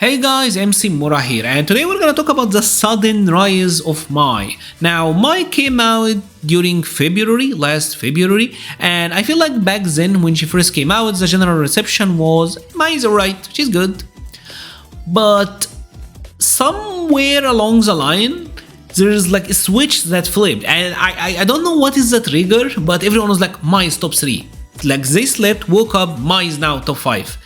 Hey guys, MC Mura here, and today we're gonna talk about the sudden rise of Mai. Now, Mai came out during last February, and I feel like back then when she first came out, the general reception was Mai is alright, she's good. But somewhere along the line, there's like a switch that flipped, and I don't know what is the trigger, but everyone was like, Mai is top 3. Like they slept, woke up, Mai is now top 5.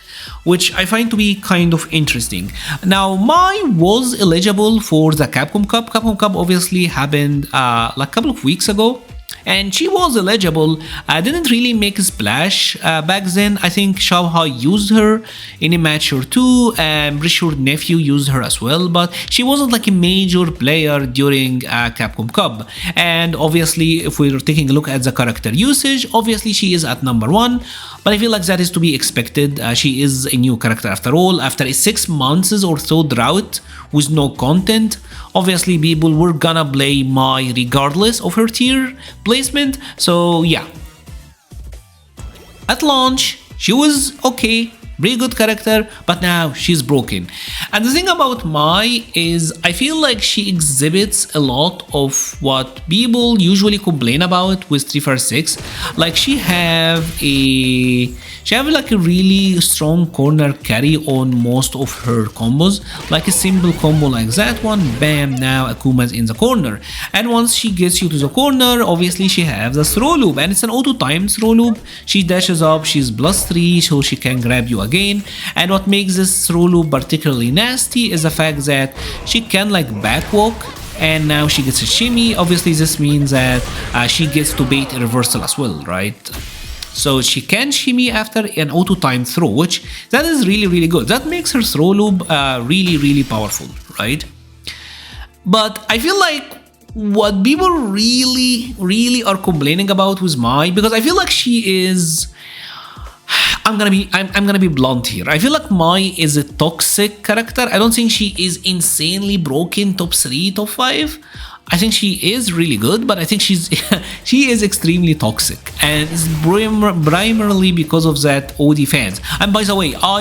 Which I find to be kind of interesting. Now, Mai was eligible for the Capcom Cup. Capcom Cup obviously happened like a couple of weeks ago, and she was eligible. Didn't really make a splash back then. I think Xiaohai used her in a match or two, and pretty sure Nephew used her as well, but she wasn't like a major player during Capcom Cup. And obviously, if we're taking a look at the character usage, obviously she is at number 1, but I feel like that is to be expected. She is a new character after all. After a 6 months or so drought with no content, obviously people were gonna play Mai regardless of her tier placement. So yeah, at launch she was okay, pretty good character, but now she's broken. And the thing about Mai is I feel like she exhibits a lot of what people usually complain about with 346. Like she have like a really strong corner carry on most of her combos. Like a simple combo like that one, bam, now Akuma's in the corner. And once she gets you to the corner, obviously she has the throw loop, and it's an auto-timed throw loop. She dashes up, she's +3, so she can grab you again. And what makes this throw loop particularly nasty is the fact that she can like backwalk, and now she gets a shimmy. Obviously this means that she gets to bait a reversal as well, right? So she can shimmy after an auto-timed throw, which that is really good. That makes her throw loop really powerful, right? But I feel like what people really are complaining about with Mai, because I feel like she is, I'm gonna be blunt here. I feel like Mai is a toxic character. I don't think she is insanely broken top 3, top 5. I think she is really good, but I think she is extremely toxic, and it's primarily because of that OD fans. And by the way, I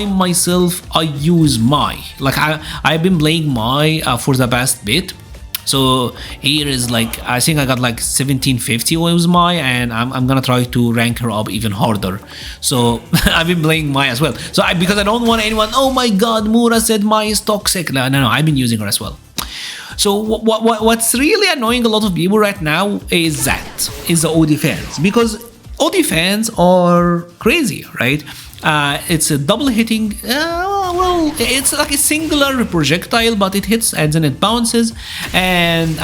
use Mai. Like I've been playing Mai for the past bit. So here is like, I think I got like 1750 with Mai, and I'm gonna try to rank her up even harder. So I've been playing Mai as well. So because I don't want anyone, oh my god, Mura said Mai is toxic. No, I've been using her as well. So what's really annoying a lot of people right now is the OD fans, because OD fans are crazy, right? It's a double hitting, well, it's like a singular projectile, but it hits and then it bounces, and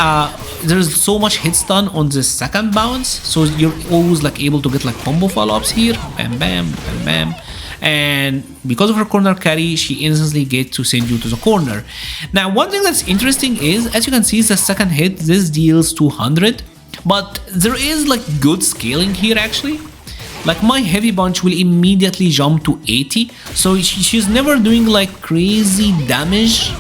there's so much hit stun on the second bounce, so you're always like able to get like combo follow-ups here, bam bam bam bam. And because of her corner carry, she instantly gets to send you to the corner. Now, one thing that's interesting is, as you can see, the second hit, this deals 200, but there is like good scaling here actually. Like my heavy punch will immediately jump to 80, so she's never doing like crazy damage.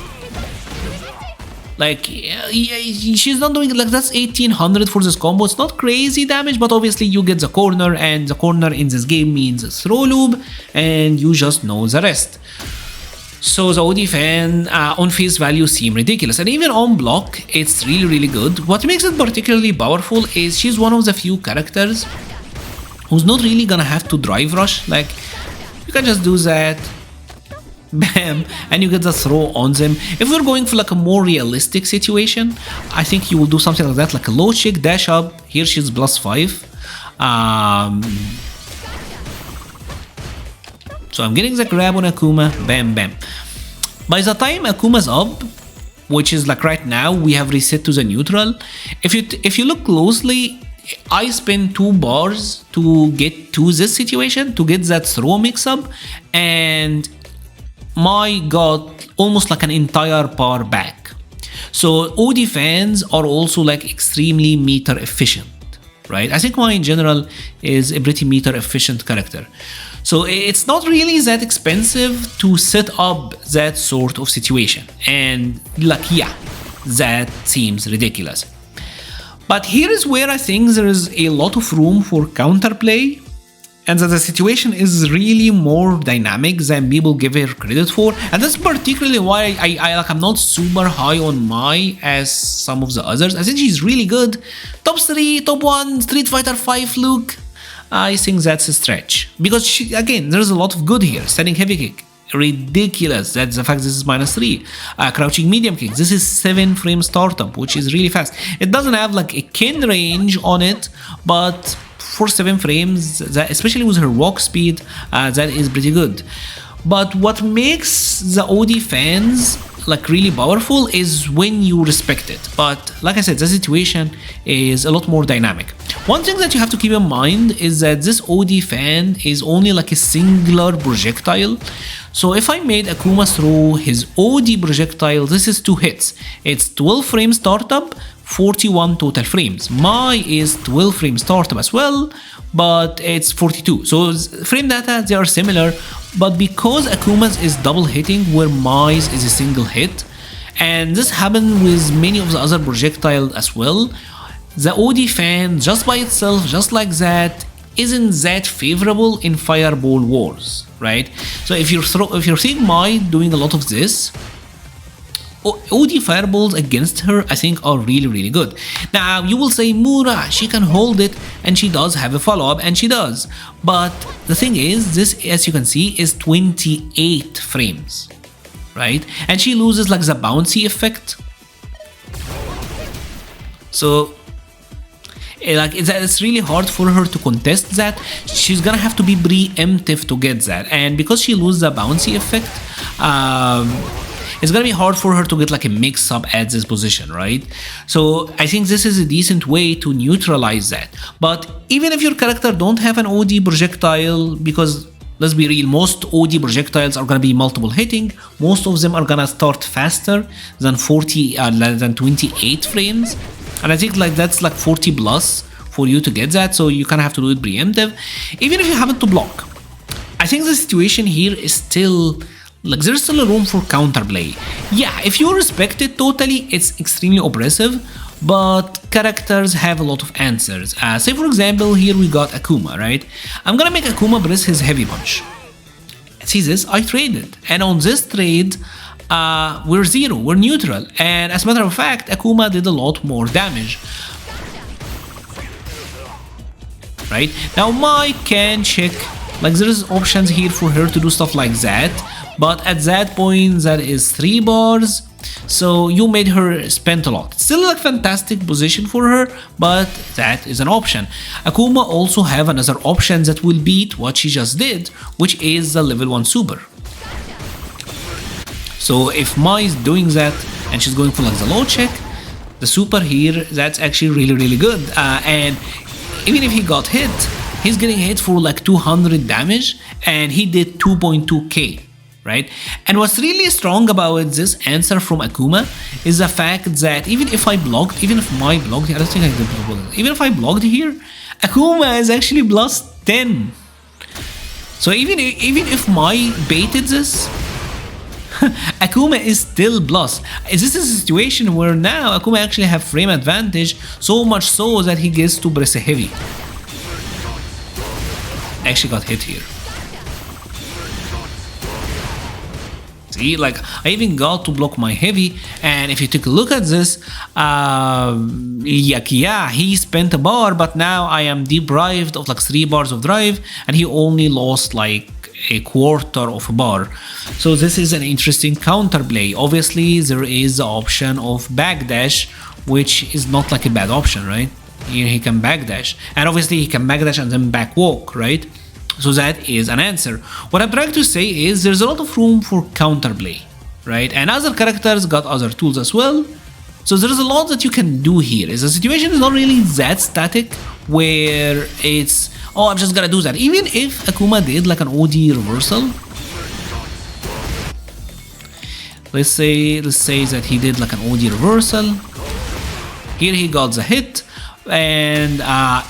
Like she's not doing like, that's 1800 for this combo. It's not crazy damage, but obviously you get the corner, and the corner in this game means throw loop, and you just know the rest. So the OD fan on face value seem ridiculous, and even on block it's really good. What makes it particularly powerful is she's one of the few characters who's not really gonna have to drive rush. Like you can just do that, bam, and you get the throw on them. If we're going for like a more realistic situation, I think you will do something like that, like a low chick dash up. Here she's +5. So I'm getting the grab on Akuma, bam bam. By the time Akuma's up, which is like right now, we have reset to the neutral. If you look closely, I spent 2 bars to get to this situation, to get that throw mix up, and Mai got almost like an entire bar back. So OD fans are also like extremely meter efficient, right? I think Mai in general is a pretty meter efficient character. So it's not really that expensive to set up that sort of situation. And like, yeah, that seems ridiculous. But here is where I think there is a lot of room for counterplay and that the situation is really more dynamic than people give her credit for, and that's particularly why I'm not super high on Mai as some of the others. I think she's really good. Top 3, top 1, Street Fighter 5 look. I think that's a stretch because again, there's a lot of good here. Standing heavy kick, ridiculous. That's the fact this is -3. Crouching medium kick, this is 7 frame startup, which is really fast. It doesn't have like a kin range on it, but for 7 frames, that, especially with her walk speed, that is pretty good. But what makes the OD fans like really powerful is when you respect it. But like I said, the situation is a lot more dynamic. One thing that you have to keep in mind is that this OD fan is only like a singular projectile. So if I made Akuma throw his OD projectile, this is 2 hits. It's 12 frame startup, 41 total frames. Mai is 12 frame startup as well, but it's 42. So frame data, they are similar, but because Akuma's is double hitting where Mai's is a single hit, and this happened with many of the other projectiles as well, the OD fan just by itself, just like that, isn't that favorable in fireball wars, right? So if you're seeing Mai doing a lot of this, OD fireballs against her, I think, are really good. Now, you will say, Mura, she can hold it, and she does have a follow-up, and she does. But the thing is, this, as you can see, is 28 frames, right? And she loses, like, the bouncy effect. So, like, it's really hard for her to contest that. She's gonna have to be preemptive to get that. And because she loses the bouncy effect, it's gonna be hard for her to get like a mix-up at this position, right? So I think this is a decent way to neutralize that. But even if your character don't have an OD projectile, because let's be real, most OD projectiles are gonna be multiple hitting. Most of them are gonna start faster than 28 frames. And I think like that's like 40 plus for you to get that, so you kind of have to do it preemptive. Even if you happen to block, I think the situation here is still like there's still a room for counterplay. Yeah, if you respect it totally, it's extremely oppressive, but characters have a lot of answers. Say for example, here we got Akuma, right? I'm gonna make Akuma press his heavy punch. See this? I traded, and on this trade, we're 0, we're neutral, and as a matter of fact, Akuma did a lot more damage. Right? Now Mai can check, like there's options here for her to do stuff like that, but at that point that is 3 bars, so you made her spend a lot. Still a fantastic position for her, but that is an option. Akuma also have another option that will beat what she just did, which is the level 1 super. So if Mai is doing that and she's going for like the low check, the super here, that's actually really good. And even if he got hit, he's getting hit for like 200 damage and he did 2.2k, right? And what's really strong about this answer from Akuma is the fact that even if I blocked, even if Mai blocked, I don't think I did block it. Even if I blocked here, Akuma is actually plus 10. So even if Mai baited this, Akuma is still plus. This is a situation where now Akuma actually have frame advantage, so much so that he gets to press a heavy. Actually got hit here. See, like I even got to block my heavy, and if you take a look at this, yeah, he spent a bar, but now I am deprived of like 3 bars of drive, and he only lost like a quarter of a bar. So this is an interesting counterplay. Obviously there is the option of backdash, which is not like a bad option, right? Here he can backdash, and obviously he can backdash and then backwalk, right? So that is an answer. What I'm trying to say is there's a lot of room for counterplay, right? And other characters got other tools as well. So there's a lot that you can do here. The situation is not really that static where it's, oh, I'm just gonna do that. Even if Akuma did like an OD reversal, let's say that he did like an OD reversal. Here he got the hit, and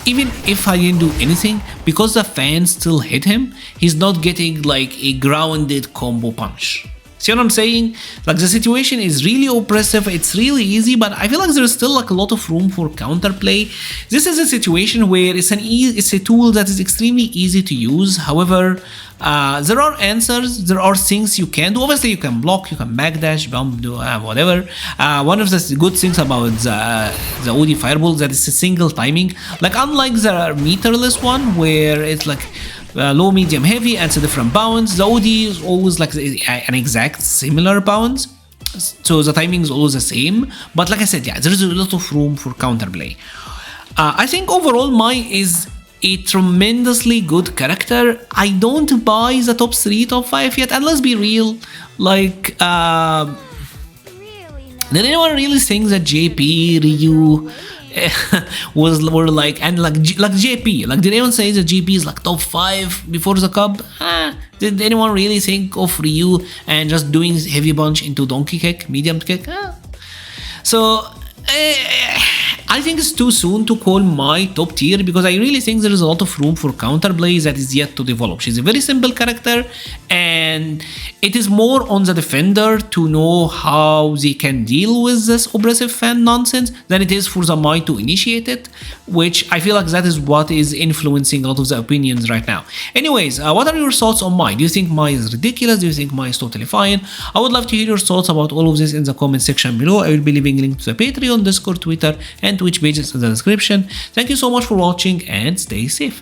even if I didn't do anything, because the fan still hit him, he's not getting like a grounded combo punch. See what I'm saying? Like the situation is really oppressive. It's really easy, but I feel like there's still like a lot of room for counterplay. This is a situation where it's a tool that is extremely easy to use. However, there are answers. There are things you can do. Obviously, you can block, you can backdash, bump, do whatever. One of the good things about the OD Fireball that it's a single timing. Like unlike the meterless one where it's like low, medium, heavy, and so different bounds. The OD is always like an exact similar bounds, so the timing is always the same. But like I said, yeah, there is a lot of room for counterplay. I think overall Mai is a tremendously good character. I don't buy the top 3, top 5 yet, and let's be real, like did anyone really think that JP, Ryu were like, and like JP, like did anyone say that JP is like top 5 before the cup? Did anyone really think of Ryu and just doing heavy punch into donkey kick, medium kick? So I think it's too soon to call Mai top tier because I really think there is a lot of room for counterplay that is yet to develop. She's a very simple character, and it is more on the defender to know how they can deal with this oppressive fan nonsense than it is for the Mai to initiate it, which I feel like that is what is influencing a lot of the opinions right now. Anyways, what are your thoughts on Mai? Do you think Mai is ridiculous? Do you think Mai is totally fine? I would love to hear your thoughts about all of this in the comment section below. I will be leaving a link to the Patreon, Discord, Twitter, and Twitch pages in the description. Thank you so much for watching and stay safe.